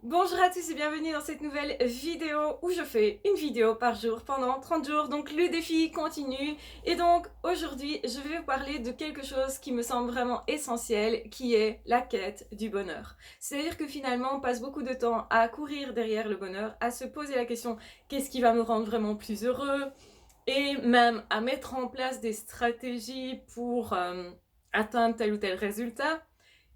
Bonjour à tous et bienvenue dans cette nouvelle vidéo où je fais une vidéo par jour pendant 30 jours. Donc le défi continue et donc aujourd'hui je vais vous parler de quelque chose qui me semble vraiment essentiel qui est la quête du bonheur. C'est-à-dire que finalement on passe beaucoup de temps à courir derrière le bonheur, à se poser la question qu'est-ce qui va me rendre vraiment plus heureux et même à mettre en place des stratégies pour atteindre tel ou tel résultat.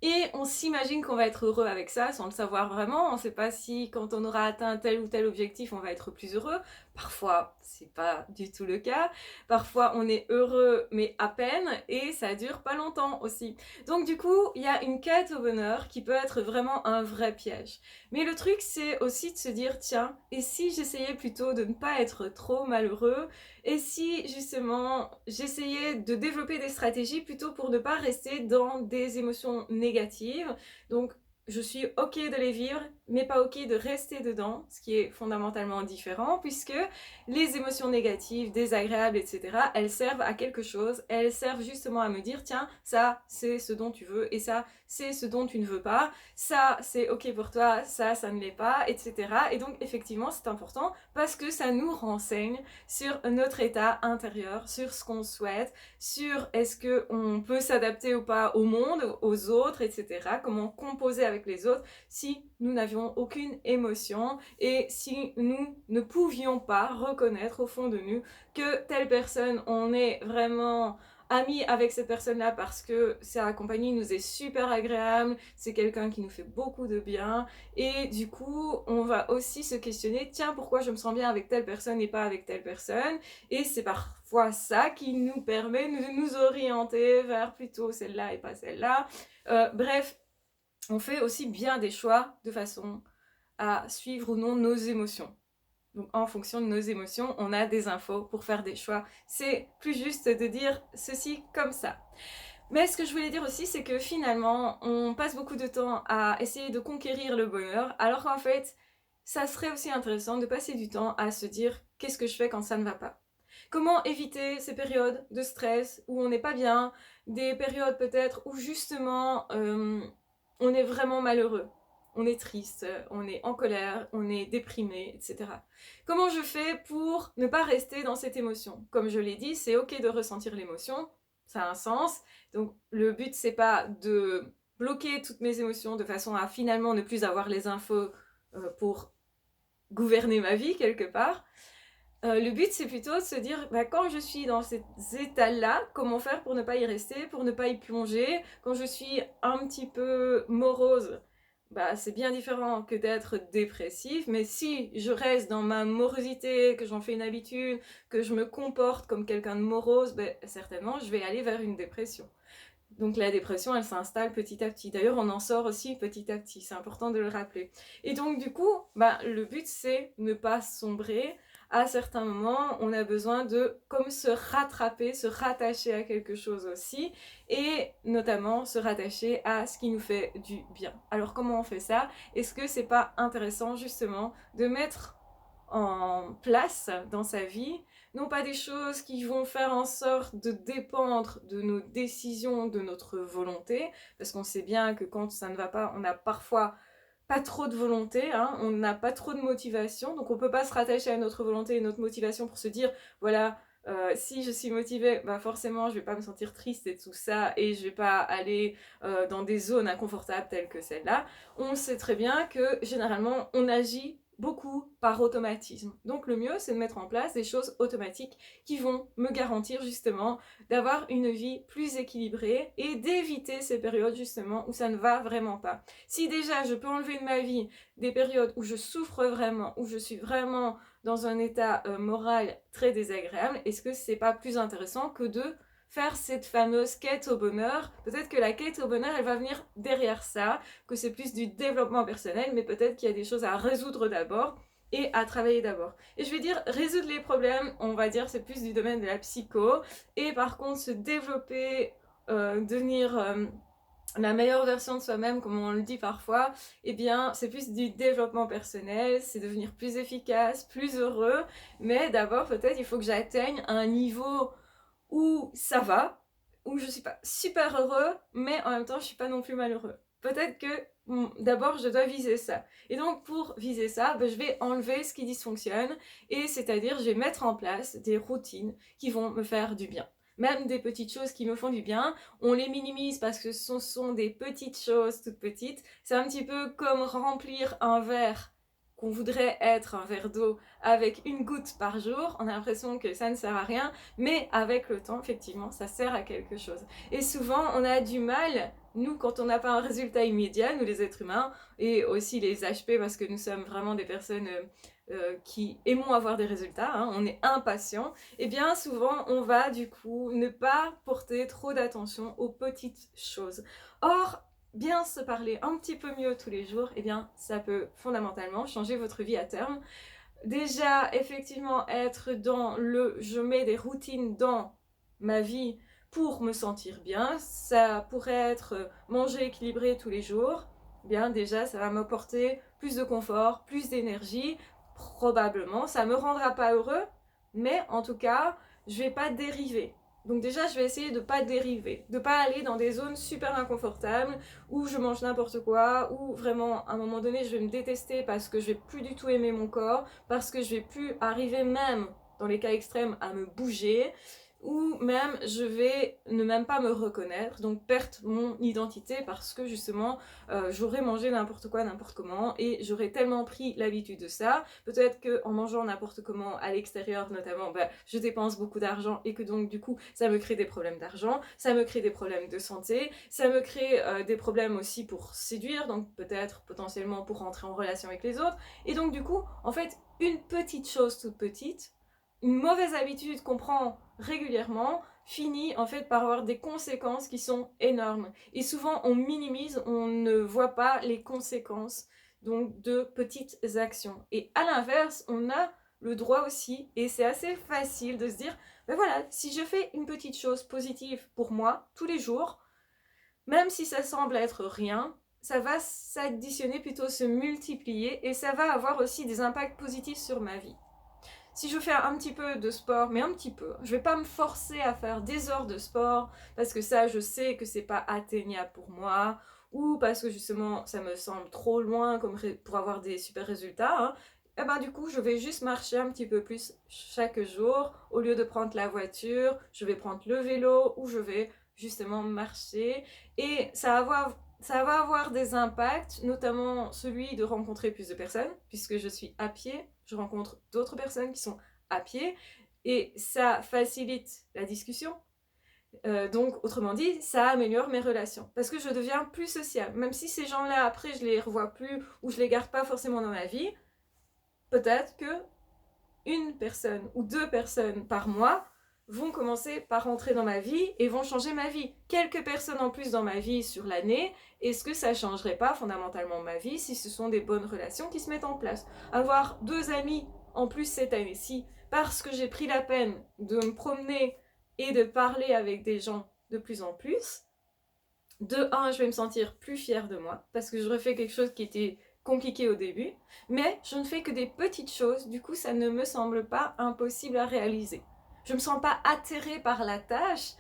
Et on s'imagine qu'on va être heureux avec ça sans le savoir vraiment. On ne sait pas si quand on aura atteint tel ou tel objectif, on va être plus heureux. Parfois, c'est pas du tout le cas. Parfois, on est heureux, mais à peine, et ça dure pas longtemps aussi. Donc du coup, il y a une quête au bonheur qui peut être vraiment un vrai piège. Mais le truc, c'est aussi de se dire, tiens, et si j'essayais plutôt de ne pas être trop malheureux, et si justement j'essayais de développer des stratégies plutôt pour ne pas rester dans des émotions négatives. Donc je suis ok de les vivre, mais pas ok de rester dedans, ce qui est fondamentalement différent, puisque les émotions négatives, désagréables, etc., elles servent à quelque chose, elles servent justement à me dire, tiens, ça, c'est ce dont tu veux, et ça, c'est ce dont tu ne veux pas, ça, c'est ok pour toi, ça ne l'est pas, etc. Et donc, effectivement, c'est important, parce que ça nous renseigne sur notre état intérieur, sur ce qu'on souhaite, sur est-ce qu'on peut s'adapter ou pas au monde, aux autres, etc. Comment composer avec les autres si nous n'avions aucune émotion et si nous ne pouvions pas reconnaître au fond de nous que telle personne, on est vraiment amis avec cette personne-là parce que sa compagnie nous est super agréable, c'est quelqu'un qui nous fait beaucoup de bien et du coup on va aussi se questionner, tiens, pourquoi je me sens bien avec telle personne et pas avec telle personne, et c'est parfois ça qui nous permet de nous orienter vers plutôt celle-là et pas celle-là. Bref, on fait aussi bien des choix de façon à suivre ou non nos émotions. Donc en fonction de nos émotions, on a des infos pour faire des choix. C'est plus juste de dire ceci comme ça. Mais ce que je voulais dire aussi, c'est que finalement, on passe beaucoup de temps à essayer de conquérir le bonheur, alors qu'en fait, ça serait aussi intéressant de passer du temps à se dire qu'est-ce que je fais quand ça ne va pas. Comment éviter ces périodes de stress où on n'est pas bien, des périodes peut-être où justement on est vraiment malheureux, on est triste, on est en colère, on est déprimé, etc. Comment je fais pour ne pas rester dans cette émotion? Comme je l'ai dit, c'est ok de ressentir l'émotion, ça a un sens. Donc le but c'est pas de bloquer toutes mes émotions de façon à finalement ne plus avoir les infos pour gouverner ma vie quelque part. Le but, c'est plutôt de se dire, bah, quand je suis dans cet état-là, comment faire pour ne pas y rester, pour ne pas y plonger. Quand je suis un petit peu morose, bah, c'est bien différent que d'être dépressif. Mais si je reste dans ma morosité, que j'en fais une habitude, que je me comporte comme quelqu'un de morose, bah, certainement, je vais aller vers une dépression. Donc la dépression, elle s'installe petit à petit. D'ailleurs, on en sort aussi petit à petit. C'est important de le rappeler. Et donc, du coup, bah, le but, c'est ne pas sombrer. À certains moments, on a besoin de comme se rattraper, se rattacher à quelque chose aussi, et notamment se rattacher à ce qui nous fait du bien. Alors comment on fait ça? Est-ce que c'est pas intéressant justement de mettre en place dans sa vie, non pas des choses qui vont faire en sorte de dépendre de nos décisions, de notre volonté, parce qu'on sait bien que quand ça ne va pas, on a parfois pas trop de volonté, hein, on n'a pas trop de motivation, donc on peut pas se rattacher à notre volonté et notre motivation pour se dire, voilà, si je suis motivée, bah forcément je vais pas me sentir triste et tout ça, et je vais pas aller dans des zones inconfortables telles que celle-là. On sait très bien que généralement on agit beaucoup par automatisme. Donc le mieux, c'est de mettre en place des choses automatiques qui vont me garantir justement d'avoir une vie plus équilibrée et d'éviter ces périodes justement où ça ne va vraiment pas. Si déjà je peux enlever de ma vie des périodes où je souffre vraiment, où je suis vraiment dans un état moral très désagréable, est-ce que c'est pas plus intéressant que de faire cette fameuse quête au bonheur? Peut-être que la quête au bonheur, elle va venir derrière ça, que c'est plus du développement personnel, mais peut-être qu'il y a des choses à résoudre d'abord et à travailler d'abord. Et je vais dire, résoudre les problèmes, on va dire, c'est plus du domaine de la psycho, et par contre, se développer, devenir la meilleure version de soi-même, comme on le dit parfois, eh bien, c'est plus du développement personnel, c'est devenir plus efficace, plus heureux, mais d'abord, peut-être, il faut que j'atteigne un niveau où ça va, où je suis pas super heureux, mais en même temps je suis pas non plus malheureux. Peut-être que d'abord je dois viser ça. Et donc pour viser ça, je vais enlever ce qui dysfonctionne, et c'est-à-dire je vais mettre en place des routines qui vont me faire du bien. Même des petites choses qui me font du bien, on les minimise parce que ce sont des petites choses toutes petites. C'est un petit peu comme remplir un verre qu'on voudrait être un verre d'eau avec une goutte par jour. On a l'impression que ça ne sert à rien, mais avec le temps, effectivement, ça sert à quelque chose. Et souvent, on a du mal, nous, quand on n'a pas un résultat immédiat, nous les êtres humains, et aussi les HP, parce que nous sommes vraiment des personnes qui aimons avoir des résultats, hein, on est impatients, et bien souvent on va du coup ne pas porter trop d'attention aux petites choses. Or, bien se parler un petit peu mieux tous les jours, et bien ça peut fondamentalement changer votre vie à terme. Déjà, effectivement, être dans le je mets des routines dans ma vie pour me sentir bien, ça pourrait être manger équilibré tous les jours. Bien, déjà, ça va m'apporter plus de confort, plus d'énergie. Probablement, ça me rendra pas heureux, mais en tout cas, je vais pas dériver. Donc déjà, je vais essayer de pas dériver, de pas aller dans des zones super inconfortables où je mange n'importe quoi, où vraiment à un moment donné je vais me détester parce que je vais plus du tout aimer mon corps, parce que je vais plus arriver même dans les cas extrêmes à me bouger, ou même je vais ne même pas me reconnaître, donc perdre mon identité parce que justement j'aurais mangé n'importe quoi, n'importe comment, et j'aurais tellement pris l'habitude de ça. Peut-être qu'en mangeant n'importe comment à l'extérieur notamment, je dépense beaucoup d'argent et que donc du coup ça me crée des problèmes d'argent, ça me crée des problèmes de santé, ça me crée des problèmes aussi pour séduire, donc peut-être potentiellement pour rentrer en relation avec les autres. Et donc du coup, en fait, une petite chose toute petite, une mauvaise habitude qu'on prend régulièrement finit en fait par avoir des conséquences qui sont énormes. Et souvent on minimise, on ne voit pas les conséquences donc de petites actions. Et à l'inverse, on a le droit aussi, et c'est assez facile de se dire, ben voilà, si je fais une petite chose positive pour moi tous les jours, même si ça semble être rien, ça va s'additionner, plutôt se multiplier, et ça va avoir aussi des impacts positifs sur ma vie. Si je fais un petit peu de sport, mais un petit peu, je vais pas me forcer à faire des heures de sport parce que ça, je sais que c'est pas atteignable pour moi, ou parce que justement ça me semble trop loin comme pour avoir des super résultats, hein. Et ben du coup, je vais juste marcher un petit peu plus chaque jour. Au lieu de prendre la voiture, je vais prendre le vélo, ou je vais justement marcher. Et ça va avoir des impacts, notamment celui de rencontrer plus de personnes, puisque je suis à pied, je rencontre d'autres personnes qui sont à pied, et ça facilite la discussion. Donc, autrement dit, ça améliore mes relations, parce que je deviens plus sociable. Même si ces gens-là, après, je les revois plus, ou je les garde pas forcément dans ma vie, peut-être que une personne ou deux personnes par mois vont commencer par rentrer dans ma vie et vont changer ma vie. Quelques personnes en plus dans ma vie sur l'année, est-ce que ça changerait pas fondamentalement ma vie si ce sont des bonnes relations qui se mettent en place? Avoir deux amis en plus cette année-ci, parce que j'ai pris la peine de me promener et de parler avec des gens de plus en plus, de un, je vais me sentir plus fière de moi, parce que je refais quelque chose qui était compliqué au début, mais je ne fais que des petites choses, du coup ça ne me semble pas impossible à réaliser. Je ne me sens pas atterrée par la tâche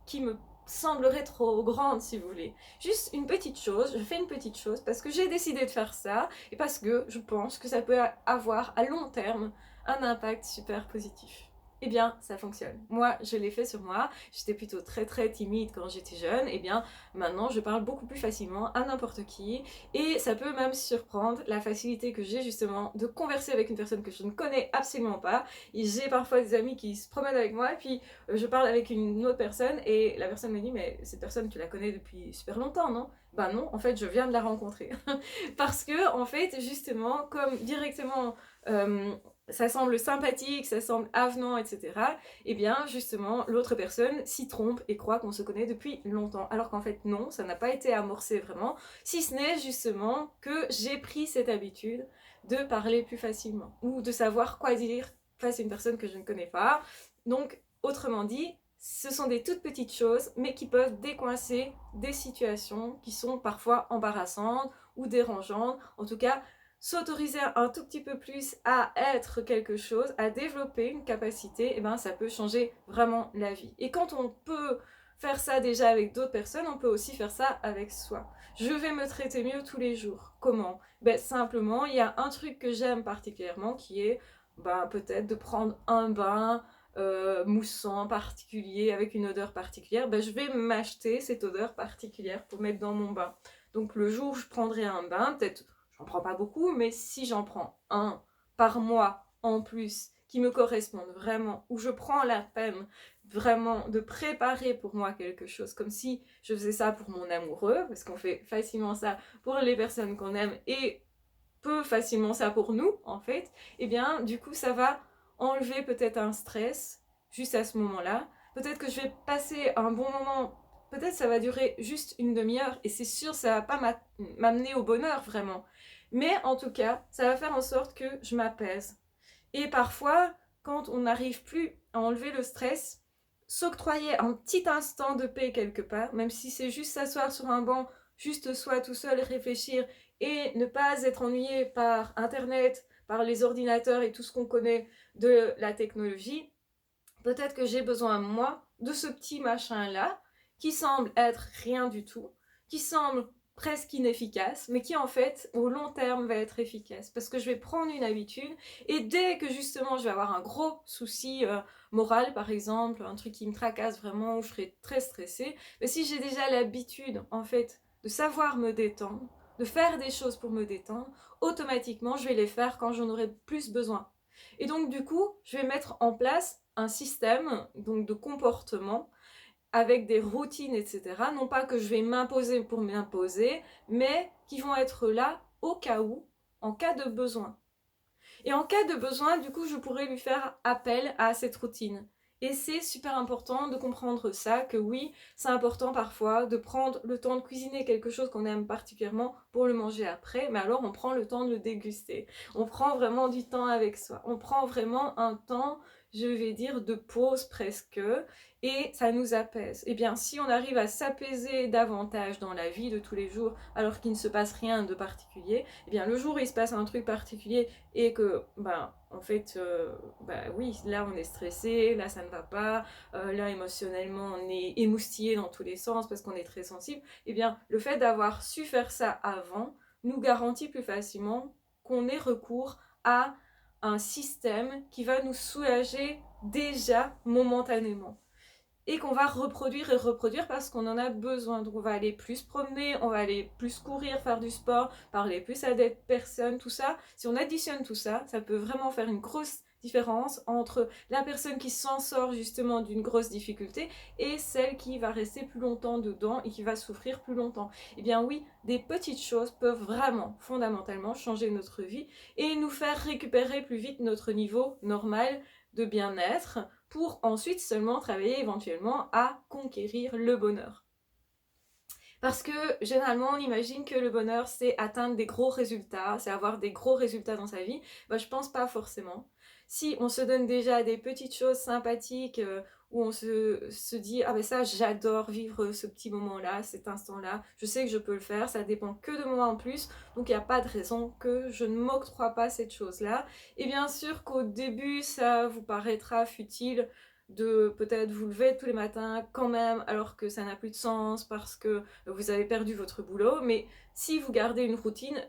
qui me semblerait trop grande, si vous voulez. Juste une petite chose, je fais une petite chose parce que j'ai décidé de faire ça, et parce que je pense que ça peut avoir à long terme un impact super positif. Eh bien, ça fonctionne. Moi, je l'ai fait sur moi. J'étais plutôt très très timide quand j'étais jeune. Eh bien, maintenant, je parle beaucoup plus facilement à n'importe qui. Et ça peut même surprendre la facilité que j'ai justement de converser avec une personne que je ne connais absolument pas. Et j'ai parfois des amis qui se promènent avec moi, et puis je parle avec une autre personne, et la personne me dit, mais cette personne, tu la connais depuis super longtemps, non? Ben non, en fait, je viens de la rencontrer. Parce que, en fait, justement, comme directement... ça semble sympathique, ça semble avenant, etc. Eh bien, justement, l'autre personne s'y trompe et croit qu'on se connaît depuis longtemps. Alors qu'en fait, non, ça n'a pas été amorcé vraiment, si ce n'est justement que j'ai pris cette habitude de parler plus facilement, ou de savoir quoi dire face à une personne que je ne connais pas. Donc, autrement dit, ce sont des toutes petites choses, mais qui peuvent décoincer des situations qui sont parfois embarrassantes ou dérangeantes. En tout cas, s'autoriser un tout petit peu plus à être quelque chose, à développer une capacité, et ben ça peut changer vraiment la vie. Et quand on peut faire ça déjà avec d'autres personnes, on peut aussi faire ça avec soi. Je vais me traiter mieux tous les jours. Comment? Ben, simplement, il y a un truc que j'aime particulièrement qui est peut-être de prendre un bain moussant particulier avec une odeur particulière. Ben, je vais m'acheter cette odeur particulière pour mettre dans mon bain. Donc le jour où je prendrai un bain, peut-être j'en prends pas beaucoup, mais si j'en prends un par mois en plus qui me correspondent vraiment, où je prends la peine vraiment de préparer pour moi quelque chose, comme si je faisais ça pour mon amoureux, parce qu'on fait facilement ça pour les personnes qu'on aime et peu facilement ça pour nous, en fait, et bien, du coup, ça va enlever peut-être un stress juste à ce moment-là. Peut-être que je vais passer un bon moment, peut-être ça va durer juste une demi-heure, et c'est sûr, ça va pas m'amener au bonheur, vraiment. Mais en tout cas, ça va faire en sorte que je m'apaise. Et parfois, quand on n'arrive plus à enlever le stress, s'octroyer un petit instant de paix quelque part, même si c'est juste s'asseoir sur un banc, juste soi tout seul, réfléchir et ne pas être ennuyé par Internet, par les ordinateurs et tout ce qu'on connaît de la technologie, peut-être que j'ai besoin, moi, de ce petit machin-là, qui semble être rien du tout, qui semble presque inefficace, mais qui en fait, au long terme, va être efficace. Parce que je vais prendre une habitude, et dès que justement je vais avoir un gros souci moral, par exemple, un truc qui me tracasse vraiment, où je serai très stressée, mais si j'ai déjà l'habitude, en fait, de savoir me détendre, de faire des choses pour me détendre, automatiquement, je vais les faire quand j'en aurai plus besoin. Et donc, du coup, je vais mettre en place un système donc de comportement avec des routines, etc. Non pas que je vais m'imposer pour m'imposer, mais qui vont être là au cas où, en cas de besoin. Et en cas de besoin, du coup, je pourrais lui faire appel à cette routine. Et c'est super important de comprendre ça, que oui, c'est important parfois de prendre le temps de cuisiner quelque chose qu'on aime particulièrement pour le manger après, mais alors on prend le temps de le déguster. On prend vraiment du temps avec soi. On prend vraiment un temps, je vais dire, de pause presque, et ça nous apaise. Et bien, si on arrive à s'apaiser davantage dans la vie de tous les jours, alors qu'il ne se passe rien de particulier, et bien le jour où il se passe un truc particulier et que, en fait, oui, là on est stressé, là ça ne va pas, là émotionnellement on est émoustillé dans tous les sens parce qu'on est très sensible, et bien le fait d'avoir su faire ça avant nous garantit plus facilement qu'on ait recours à un système qui va nous soulager déjà momentanément et qu'on va reproduire et reproduire parce qu'on en a besoin. Donc on va aller plus promener, on va aller plus courir, faire du sport, parler plus à des personnes, tout ça. Si on additionne tout ça, ça peut vraiment faire une grosse différence entre la personne qui s'en sort justement d'une grosse difficulté et celle qui va rester plus longtemps dedans et qui va souffrir plus longtemps. Eh bien oui, des petites choses peuvent vraiment, fondamentalement, changer notre vie et nous faire récupérer plus vite notre niveau normal de bien-être pour ensuite seulement travailler éventuellement à conquérir le bonheur. Parce que généralement on imagine que le bonheur c'est atteindre des gros résultats, c'est avoir des gros résultats dans sa vie. Je pense pas forcément. Si on se donne déjà des petites choses sympathiques où on se dit ah ben ça j'adore vivre ce petit moment-là, cet instant-là, je sais que je peux le faire, ça dépend que de moi en plus, donc il n'y a pas de raison que je ne m'octroie pas cette chose-là. Et bien sûr qu'au début ça vous paraîtra futile de peut-être vous lever tous les matins quand même alors que ça n'a plus de sens parce que vous avez perdu votre boulot, mais si vous gardez une routine,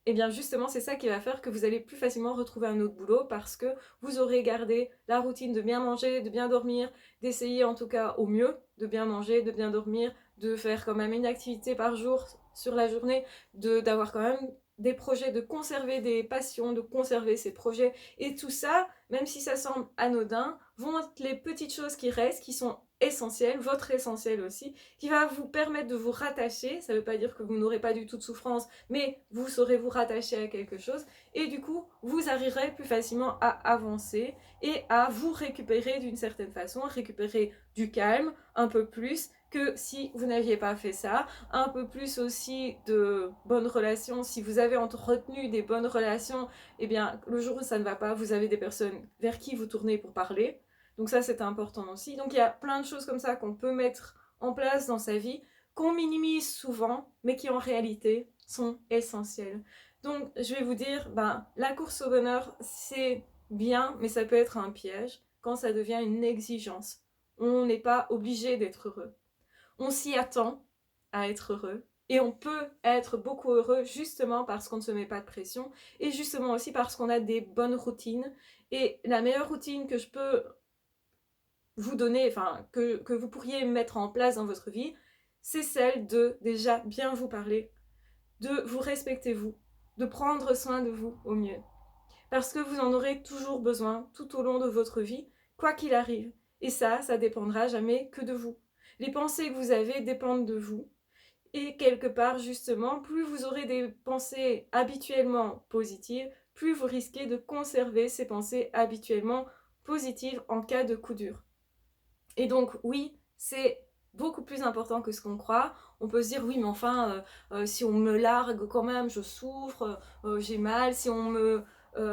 et bien justement c'est ça qui va faire que vous allez plus facilement retrouver un autre boulot parce que vous aurez gardé la routine de bien manger, de bien dormir, d'essayer en tout cas au mieux de bien manger, de bien dormir, de faire quand même une activité par jour sur la journée, d'avoir quand même des projets, de conserver des passions, de conserver ses projets, et tout ça, même si ça semble anodin, vont être les petites choses qui restent, qui sont essentielles, votre essentiel aussi, qui va vous permettre de vous rattacher. Ça ne veut pas dire que vous n'aurez pas du tout de souffrance, mais vous saurez vous rattacher à quelque chose, et du coup, vous arriverez plus facilement à avancer et à vous récupérer d'une certaine façon, récupérer du calme un peu plus que si vous n'aviez pas fait ça, un peu plus aussi de bonnes relations. Si vous avez entretenu des bonnes relations, eh bien le jour où ça ne va pas, vous avez des personnes vers qui vous tournez pour parler. Donc ça c'est important aussi. Donc il y a plein de choses comme ça qu'on peut mettre en place dans sa vie, qu'on minimise souvent, mais qui en réalité sont essentielles. Donc je vais vous dire, la course au bonheur c'est bien, mais ça peut être un piège quand ça devient une exigence. On n'est pas obligé d'être heureux. On s'y attend à être heureux. Et on peut être beaucoup heureux justement parce qu'on ne se met pas de pression et justement aussi parce qu'on a des bonnes routines. Et la meilleure routine que je peux vous donner, enfin que vous pourriez mettre en place dans votre vie, c'est celle de déjà bien vous parler, de vous respecter vous, de prendre soin de vous au mieux. Parce que vous en aurez toujours besoin tout au long de votre vie, quoi qu'il arrive. Et ça dépendra jamais que de vous. Les pensées que vous avez dépendent de vous. Et quelque part, justement, plus vous aurez des pensées habituellement positives, plus vous risquez de conserver ces pensées habituellement positives en cas de coup dur. Et donc, oui, c'est beaucoup plus important que ce qu'on croit. On peut se dire, oui, mais enfin, si on me largue quand même, je souffre, j'ai mal. Si on me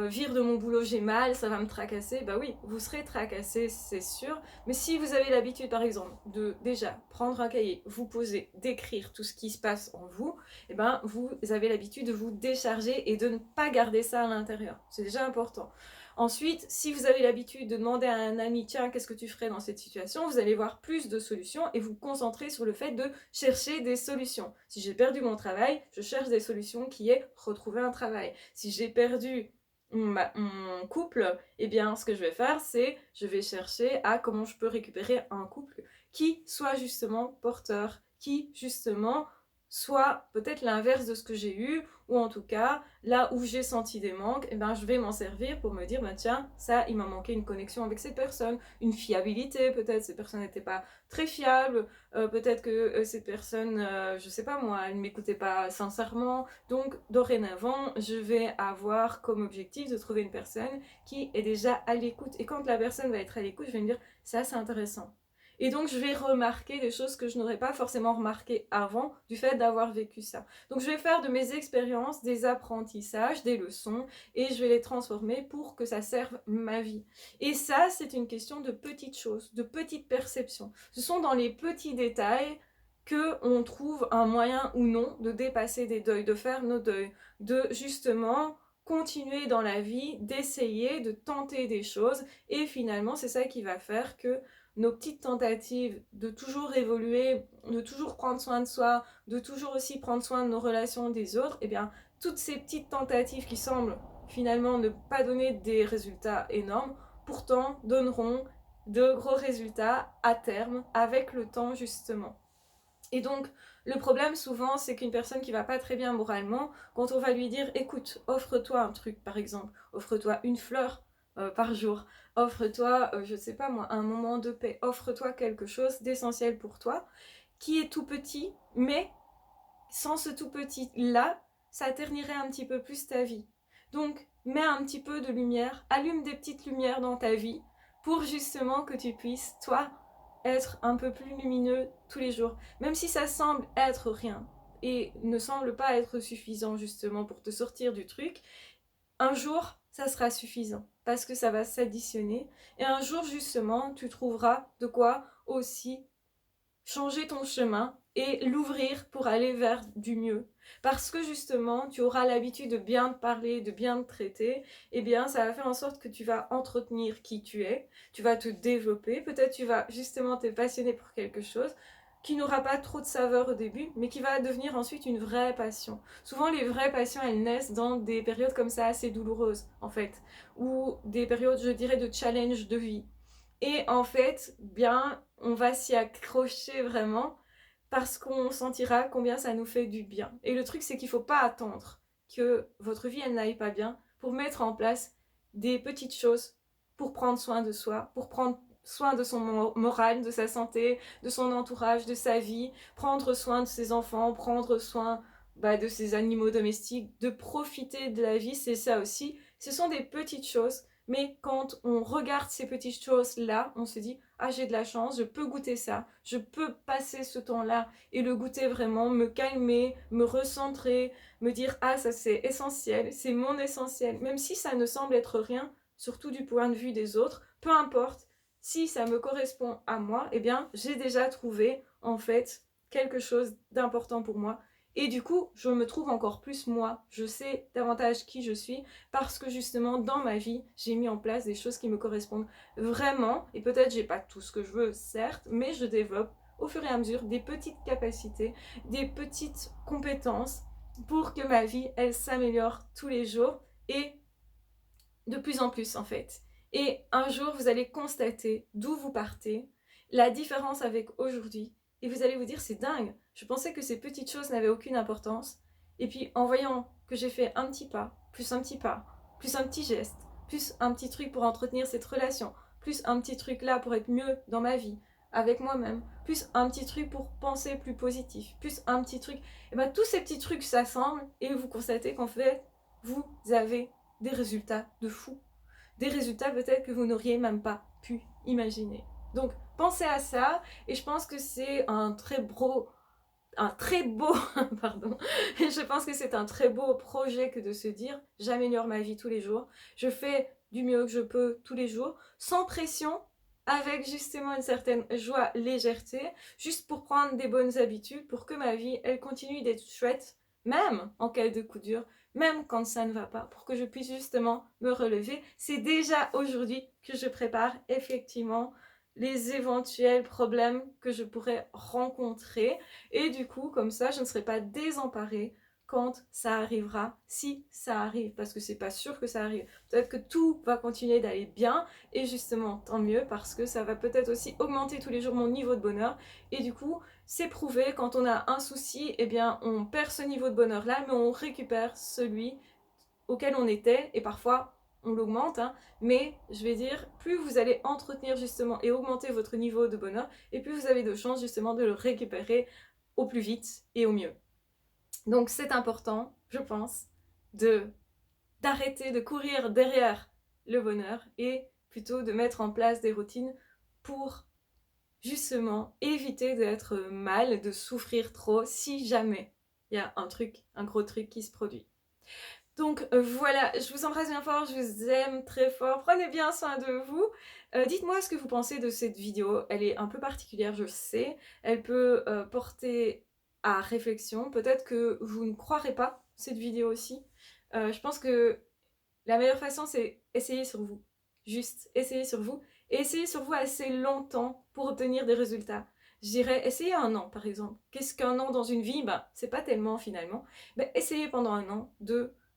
vire de mon boulot, j'ai mal, ça va me tracasser. Bah oui, vous serez tracassé, c'est sûr. Mais si vous avez l'habitude, par exemple, de déjà prendre un cahier, vous poser, d'écrire tout ce qui se passe en vous, eh ben, vous avez l'habitude de vous décharger et de ne pas garder ça à l'intérieur. C'est déjà important. Ensuite, si vous avez l'habitude de demander à un ami, tiens, qu'est-ce que tu ferais dans cette situation, vous allez voir plus de solutions et vous concentrer sur le fait de chercher des solutions. Si j'ai perdu mon travail, je cherche des solutions qui est retrouver un travail. Si j'ai perdu mon couple, eh bien, ce que je vais faire, c'est je vais chercher à comment je peux récupérer un couple qui soit justement porteur, qui justement soit peut-être l'inverse de ce que j'ai eu, ou en tout cas, là où j'ai senti des manques, eh ben, je vais m'en servir pour me dire, bah, tiens, ça, il m'a manqué une connexion avec cette personne, une fiabilité, peut-être cette personne n'était pas très fiable, peut-être que cette personne, je sais pas moi, elle ne m'écoutait pas sincèrement, donc dorénavant, je vais avoir comme objectif de trouver une personne qui est déjà à l'écoute, et quand la personne va être à l'écoute, je vais me dire, ça c'est intéressant. Et donc, je vais remarquer des choses que je n'aurais pas forcément remarquées avant du fait d'avoir vécu ça. Donc, je vais faire de mes expériences des apprentissages, des leçons, et je vais les transformer pour que ça serve ma vie. Et ça, c'est une question de petites choses, de petites perceptions. Ce sont dans les petits détails qu'on trouve un moyen ou non de dépasser des deuils, de faire nos deuils, de justement continuer dans la vie, d'essayer, de tenter des choses, et finalement, c'est ça qui va faire que nos petites tentatives de toujours évoluer, de toujours prendre soin de soi, de toujours aussi prendre soin de nos relations des autres, eh bien, toutes ces petites tentatives qui semblent finalement ne pas donner des résultats énormes, pourtant donneront de gros résultats à terme, avec le temps justement. Et donc, le problème souvent, c'est qu'une personne qui va pas très bien moralement, quand on va lui dire, écoute, offre-toi un truc par exemple, offre-toi une fleur par jour, offre-toi, je sais pas moi, un moment de paix, offre-toi quelque chose d'essentiel pour toi, qui est tout petit, mais sans ce tout petit-là, ça ternirait un petit peu plus ta vie. Donc, mets un petit peu de lumière, allume des petites lumières dans ta vie, pour justement que tu puisses, toi, être un peu plus lumineux tous les jours. Même si ça semble être rien et ne semble pas être suffisant justement pour te sortir du truc, un jour, ça sera suffisant parce que ça va s'additionner. Et un jour, justement, tu trouveras de quoi aussi changer ton chemin et l'ouvrir pour aller vers du mieux. Parce que justement, tu auras l'habitude de bien te parler, de bien te traiter, et bien ça va faire en sorte que tu vas entretenir qui tu es, tu vas te développer, peut-être tu vas justement te passionner pour quelque chose qui n'aura pas trop de saveur au début, mais qui va devenir ensuite une vraie passion. Souvent, les vraies passions, elles naissent dans des périodes comme ça assez douloureuses, en fait, ou des périodes, je dirais, de challenge de vie. Et en fait, bien, on va s'y accrocher vraiment parce qu'on sentira combien ça nous fait du bien. Et le truc, c'est qu'il ne faut pas attendre que votre vie, elle n'aille pas bien pour mettre en place des petites choses pour prendre soin de soi, pour prendre soin de son moral, de sa santé, de son entourage, de sa vie, prendre soin de ses enfants, prendre soin de ses animaux domestiques, de profiter de la vie, c'est ça aussi. Ce sont des petites choses, mais quand on regarde ces petites choses-là, on se dit « Ah, j'ai de la chance, je peux goûter ça, je peux passer ce temps-là et le goûter vraiment, me calmer, me recentrer, me dire « Ah, ça c'est essentiel, c'est mon essentiel ». Même si ça ne semble être rien, surtout du point de vue des autres, peu importe, si ça me correspond à moi, eh bien, j'ai déjà trouvé, en fait, quelque chose d'important pour moi. Et du coup, je me trouve encore plus moi. Je sais davantage qui je suis parce que justement, dans ma vie, j'ai mis en place des choses qui me correspondent vraiment. Et peut-être j'ai pas tout ce que je veux, certes, mais je développe au fur et à mesure des petites capacités, des petites compétences pour que ma vie, elle s'améliore tous les jours et de plus en plus en fait. Et un jour, vous allez constater d'où vous partez, la différence avec aujourd'hui, et vous allez vous dire c'est dingue, je pensais que ces petites choses n'avaient aucune importance, et puis en voyant que j'ai fait un petit pas, plus un petit pas, plus un petit geste, plus un petit truc pour entretenir cette relation, plus un petit truc là pour être mieux dans ma vie, avec moi-même, plus un petit truc pour penser plus positif, plus un petit truc, et bien tous ces petits trucs s'assemblent, et vous constatez qu'en fait, vous avez des résultats de fou. Des résultats peut-être que vous n'auriez même pas pu imaginer. Donc pensez à ça et je pense que c'est un très beau pardon, je pense que c'est un très beau projet que de se dire j'améliore ma vie tous les jours, je fais du mieux que je peux tous les jours, sans pression, avec justement une certaine joie, légèreté, juste pour prendre des bonnes habitudes, pour que ma vie, elle continue d'être chouette, même en cas de coup dur, même quand ça ne va pas, pour que je puisse justement me relever. C'est déjà aujourd'hui que je prépare effectivement les éventuels problèmes que je pourrais rencontrer et du coup comme ça je ne serai pas désemparée quand ça arrivera, si ça arrive, parce que c'est pas sûr que ça arrive. Peut-être que tout va continuer d'aller bien et justement tant mieux parce que ça va peut-être aussi augmenter tous les jours mon niveau de bonheur et du coup c'est prouvé, quand on a un souci, eh bien on perd ce niveau de bonheur là mais on récupère celui auquel on était et parfois on l'augmente, hein, mais je vais dire, plus vous allez entretenir justement et augmenter votre niveau de bonheur, et plus vous avez de chances justement de le récupérer au plus vite et au mieux. Donc c'est important, je pense, d'arrêter de courir derrière le bonheur et plutôt de mettre en place des routines pour justement éviter d'être mal, de souffrir trop si jamais il y a un gros truc qui se produit. Donc voilà, je vous embrasse bien fort, je vous aime très fort, prenez bien soin de vous. Dites-moi ce que vous pensez de cette vidéo, elle est un peu particulière, je sais, elle peut porter à réflexion, peut-être que vous ne croirez pas cette vidéo aussi. Je pense que la meilleure façon c'est essayer sur vous, juste essayer sur vous, et essayer sur vous assez longtemps pour obtenir des résultats. Je dirais, essayez un an par exemple. Qu'est-ce qu'un an dans une vie? Bah, c'est pas tellement finalement. Mais essayez pendant un an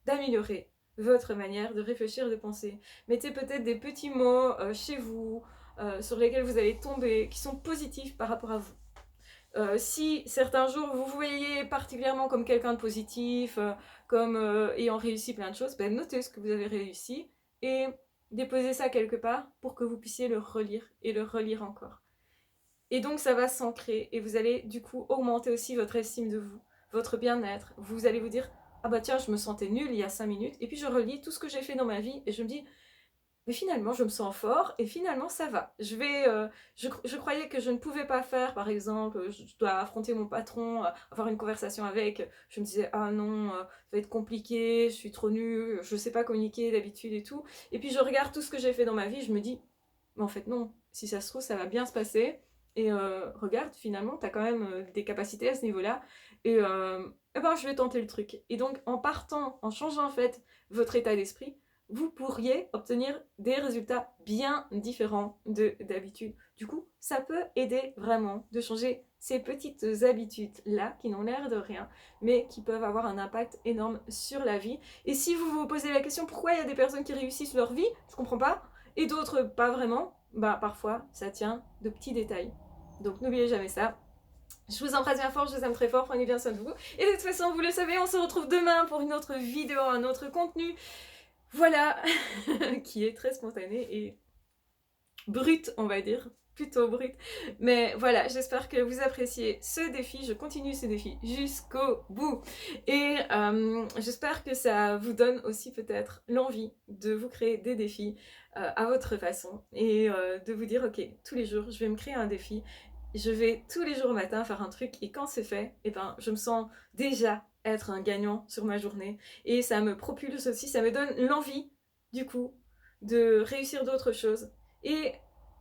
d'améliorer votre manière de réfléchir, de penser. Mettez peut-être des petits mots chez vous, sur lesquels vous allez tomber, qui sont positifs par rapport à vous. Si certains jours vous vous voyez particulièrement comme quelqu'un de positif, comme ayant réussi plein de choses, ben notez ce que vous avez réussi et déposez ça quelque part pour que vous puissiez le relire et le relire encore. Et donc ça va s'ancrer et vous allez du coup augmenter aussi votre estime de vous, votre bien-être. Vous allez vous dire ah bah tiens je me sentais nulle il y a 5 minutes et puis je relis tout ce que j'ai fait dans ma vie et je me dis mais finalement je me sens fort et finalement ça va. Je croyais que je ne pouvais pas faire, par exemple, je dois affronter mon patron, avoir une conversation avec, je me disais ah non, ça va être compliqué, je suis trop nulle, je sais pas communiquer d'habitude et tout. Et puis je regarde tout ce que j'ai fait dans ma vie, je me dis mais en fait non, si ça se trouve ça va bien se passer. Et regarde, finalement, tu as quand même des capacités à ce niveau-là. Et eh ben, je vais tenter le truc. Et donc, en partant, en changeant en fait votre état d'esprit, vous pourriez obtenir des résultats bien différents de d'habitude. Du coup, ça peut aider vraiment de changer ces petites habitudes-là qui n'ont l'air de rien, mais qui peuvent avoir un impact énorme sur la vie. Et si vous vous posez la question pourquoi il y a des personnes qui réussissent leur vie, je comprends pas, et d'autres pas vraiment, bah parfois ça tient de petits détails. Donc n'oubliez jamais ça. Je vous embrasse bien fort, je vous aime très fort, prenez bien soin de vous. Et de toute façon, vous le savez, on se retrouve demain pour une autre vidéo, un autre contenu. Voilà, qui est très spontané et brut, on va dire. Plutôt brut. Mais voilà, j'espère que vous appréciez ce défi. Je continue ce défi jusqu'au bout. Et j'espère que ça vous donne aussi peut-être l'envie de vous créer des défis à votre façon. Et de vous dire, ok, tous les jours, je vais me créer un défi. Je vais tous les jours au matin faire un truc. Et quand c'est fait, eh ben, je me sens déjà être un gagnant sur ma journée. Et ça me propulse aussi, ça me donne l'envie, du coup, de réussir d'autres choses. Et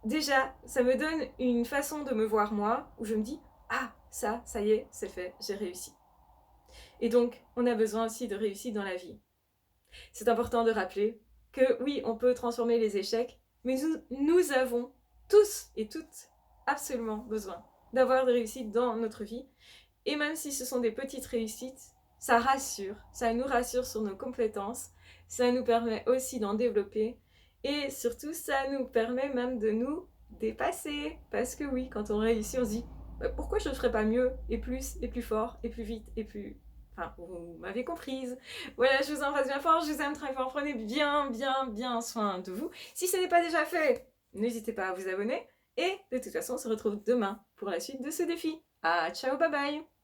déjà, ça me donne une façon de me voir moi, où je me dis « Ah, ça y est, c'est fait, j'ai réussi ». Et donc, on a besoin aussi de réussite dans la vie. C'est important de rappeler que oui, on peut transformer les échecs, mais nous avons tous et toutes absolument besoin d'avoir des réussites dans notre vie. Et même si ce sont des petites réussites, ça rassure, ça nous rassure sur nos compétences, ça nous permet aussi d'en développer et surtout ça nous permet même de nous dépasser. Parce que oui, quand on réussit, on se dit bah, pourquoi je ne ferais pas mieux et plus fort et plus vite et plus... Enfin, vous m'avez comprise. Voilà, je vous embrasse bien fort, je vous aime très fort, prenez bien soin de vous. Si ce n'est pas déjà fait, n'hésitez pas à vous abonner et de toute façon on se retrouve demain pour la suite de ce défi. Ah, ciao, bye bye!